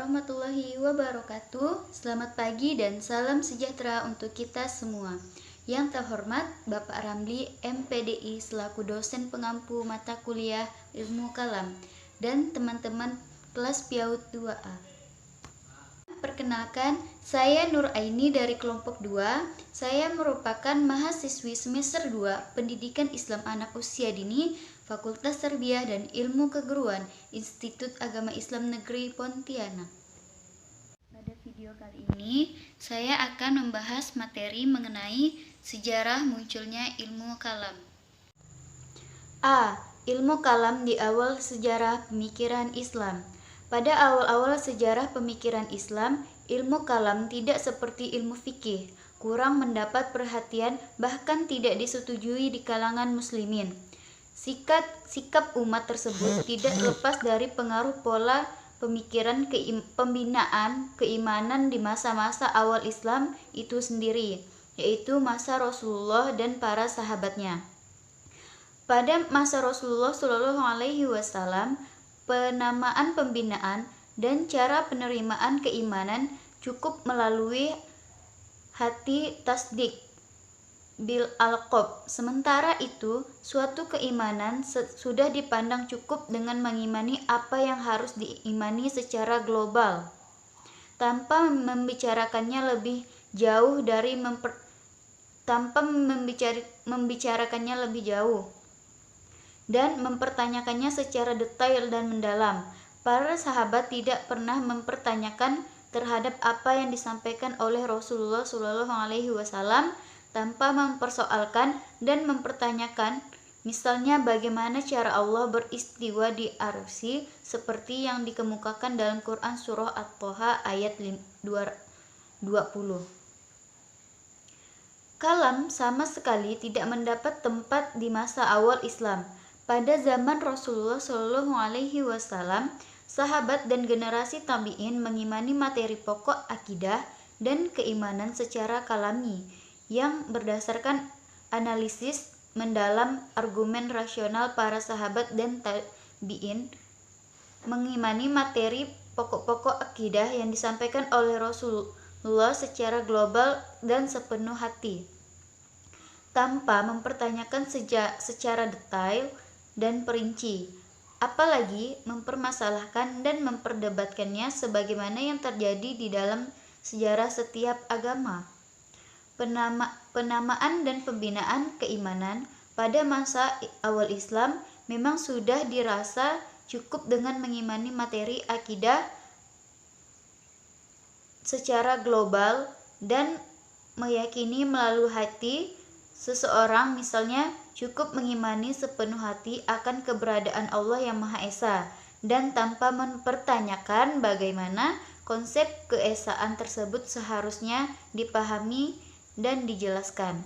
warahmatullahi wabarakatuh. Selamat pagi dan salam sejahtera untuk kita semua. Yang terhormat Bapak Ramli MPDI selaku dosen pengampu mata kuliah Ilmu Kalam dan teman-teman kelas PIAUD 2A. Perkenalkan, saya Nur Aini dari kelompok 2. Saya merupakan mahasiswi semester 2 Pendidikan Islam Anak Usia Dini, Fakultas Tarbiyah dan Ilmu Keguruan, Institut Agama Islam Negeri Pontianak. Pada video kali ini, saya akan membahas materi mengenai sejarah munculnya ilmu kalam. A. Ilmu kalam di awal sejarah pemikiran Islam. Pada awal-awal sejarah pemikiran Islam, ilmu kalam tidak seperti ilmu fikih, kurang mendapat perhatian, bahkan tidak disetujui di kalangan muslimin. Sikap umat tersebut tidak lepas dari pengaruh pola pemikiran pembinaan keimanan di masa-masa awal Islam itu sendiri, yaitu masa Rasulullah dan para sahabatnya. Pada masa Rasulullah SAW, penamaan pembinaan dan cara penerimaan keimanan cukup melalui hati tasdik bil alqab. Sementara itu, suatu keimanan sudah dipandang cukup dengan mengimani apa yang harus diimani secara global, tanpa membicarakannya lebih jauh dan mempertanyakannya secara detail dan mendalam. Para sahabat tidak pernah mempertanyakan terhadap apa yang disampaikan oleh Rasulullah SAW tanpa mempersoalkan dan mempertanyakan, misalnya bagaimana cara Allah beristiwa di Arsy seperti yang dikemukakan dalam Quran Surah At-Toha ayat 20. Kalam sama sekali tidak mendapat tempat di masa awal Islam. Pada zaman Rasulullah SAW, sahabat dan generasi tabi'in mengimani materi pokok akidah dan keimanan secara kalami, yang berdasarkan analisis mendalam argumen rasional. Para sahabat dan tabi'in mengimani materi pokok-pokok akidah yang disampaikan oleh Rasulullah secara global dan sepenuh hati, tanpa mempertanyakan secara detail dan perinci, apalagi mempermasalahkan dan memperdebatkannya sebagaimana yang terjadi di dalam sejarah setiap agama. Penamaan dan pembinaan keimanan pada masa awal Islam memang sudah dirasa cukup dengan mengimani materi akidah secara global dan meyakini melalui hati seseorang, misalnya cukup mengimani sepenuh hati akan keberadaan Allah yang Maha Esa dan tanpa mempertanyakan bagaimana konsep keesaan tersebut seharusnya dipahami dan dijelaskan.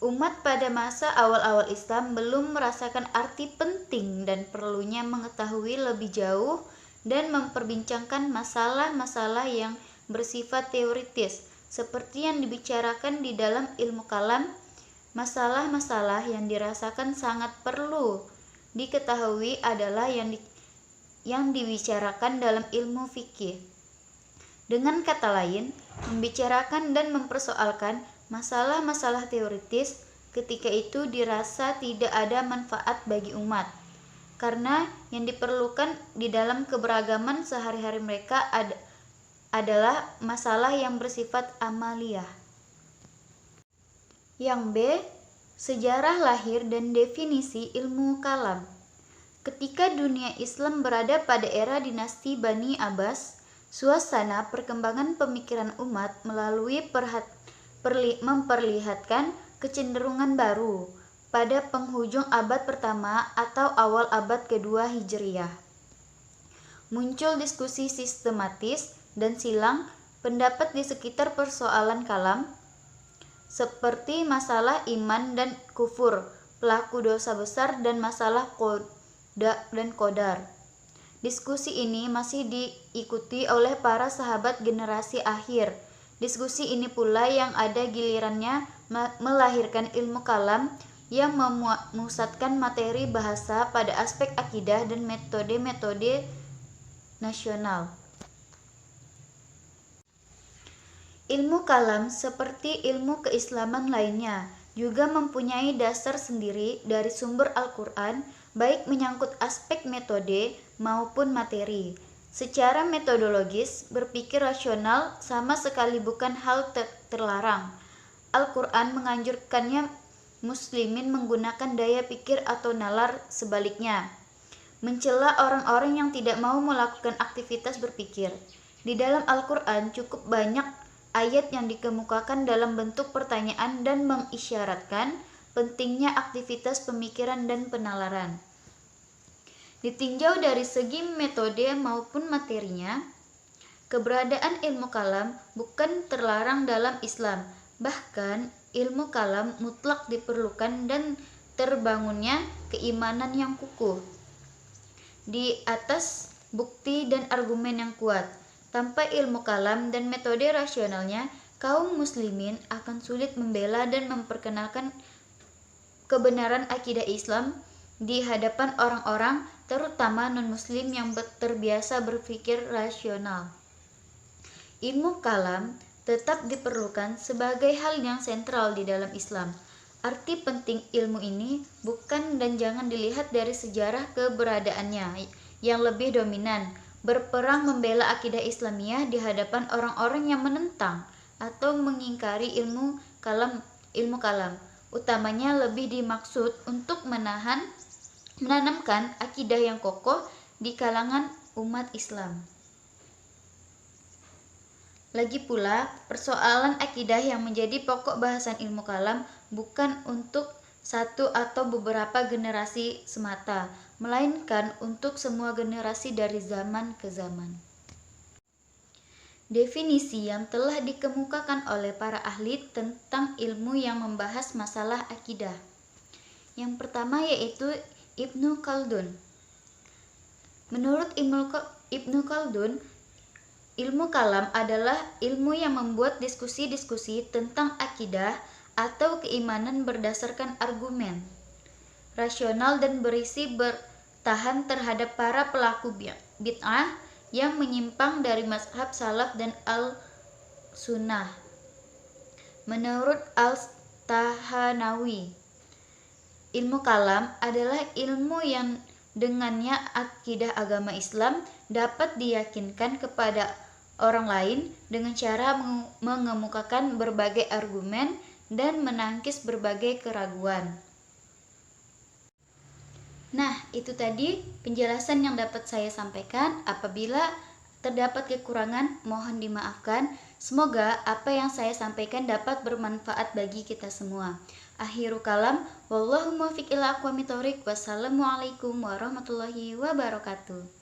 Umat pada masa awal-awal Islam belum merasakan arti penting dan perlunya mengetahui lebih jauh dan memperbincangkan masalah-masalah yang bersifat teoritis seperti yang dibicarakan di dalam ilmu kalam. Masalah-masalah yang dirasakan sangat perlu diketahui adalah yang dibicarakan dalam ilmu fikih. Dengan kata lain, membicarakan dan mempersoalkan masalah-masalah teoritis ketika itu dirasa tidak ada manfaat bagi umat, karena yang diperlukan di dalam keberagaman sehari-hari mereka adalah masalah yang bersifat amaliyah. Yang B. Sejarah lahir dan definisi ilmu kalam. Ketika dunia Islam berada pada era dinasti Bani Abbas, suasana perkembangan pemikiran umat melalui memperlihatkan kecenderungan baru pada penghujung abad pertama atau awal abad kedua Hijriyah. Muncul diskusi sistematis dan silang pendapat di sekitar persoalan kalam, seperti masalah iman dan kufur, pelaku dosa besar, dan masalah qada dan qadar. Diskusi ini masih diikuti oleh para sahabat generasi akhir. Diskusi ini pula yang ada gilirannya melahirkan ilmu kalam yang memusatkan materi bahasa pada aspek akidah dan metode-metode nasional. Ilmu kalam seperti ilmu keislaman lainnya juga mempunyai dasar sendiri dari sumber Al-Quran, baik menyangkut aspek metode maupun materi. Secara metodologis, berpikir rasional sama sekali bukan hal terlarang. Al-Quran menganjurkannya muslimin menggunakan daya pikir atau nalar, sebaliknya mencela orang-orang yang tidak mau melakukan aktivitas berpikir. Di dalam Al-Quran cukup banyak ayat yang dikemukakan dalam bentuk pertanyaan dan mengisyaratkan pentingnya aktivitas pemikiran dan penalaran. Ditinjau dari segi metode maupun materinya, keberadaan ilmu kalam bukan terlarang dalam Islam. Bahkan ilmu kalam mutlak diperlukan dan terbangunnya keimanan yang kukuh di atas bukti dan argumen yang kuat. Tanpa ilmu kalam dan metode rasionalnya, kaum muslimin akan sulit membela dan memperkenalkan kebenaran akidah Islam di hadapan orang-orang, terutama non-muslim yang terbiasa berpikir rasional. Ilmu kalam tetap diperlukan sebagai hal yang sentral di dalam Islam. Arti penting ilmu ini bukan dan jangan dilihat dari sejarah keberadaannya yang lebih dominan, berperang membela akidah Islamiyah di hadapan orang-orang yang menentang atau mengingkari ilmu kalam. Utamanya lebih dimaksud untuk menanamkan akidah yang kokoh di kalangan umat Islam. Lagi pula, persoalan akidah yang menjadi pokok bahasan ilmu kalam bukan untuk satu atau beberapa generasi semata, melainkan untuk semua generasi dari zaman ke zaman. Definisi yang telah dikemukakan oleh para ahli tentang ilmu yang membahas masalah akidah. Yang pertama yaitu Ibnu Khaldun. Menurut Ibnu Khaldun, ilmu kalam adalah ilmu yang membuat diskusi-diskusi tentang akidah atau keimanan berdasarkan argumen rasional dan berisi bertahan terhadap para pelaku bid'ah yang menyimpang dari mazhab salaf dan al-sunnah. Menurut Al-Tahanawi, ilmu kalam adalah ilmu yang dengannya akidah agama Islam dapat diyakinkan kepada orang lain dengan cara mengemukakan berbagai argumen dan menangkis berbagai keraguan. Nah, itu tadi penjelasan yang dapat saya sampaikan. Apabila terdapat kekurangan, mohon dimaafkan. Semoga apa yang saya sampaikan dapat bermanfaat bagi kita semua. Akhiru kalam, wallahu muwaffiq ila aqwamit thoriq. Wassalamualaikum warahmatullahi wabarakatuh.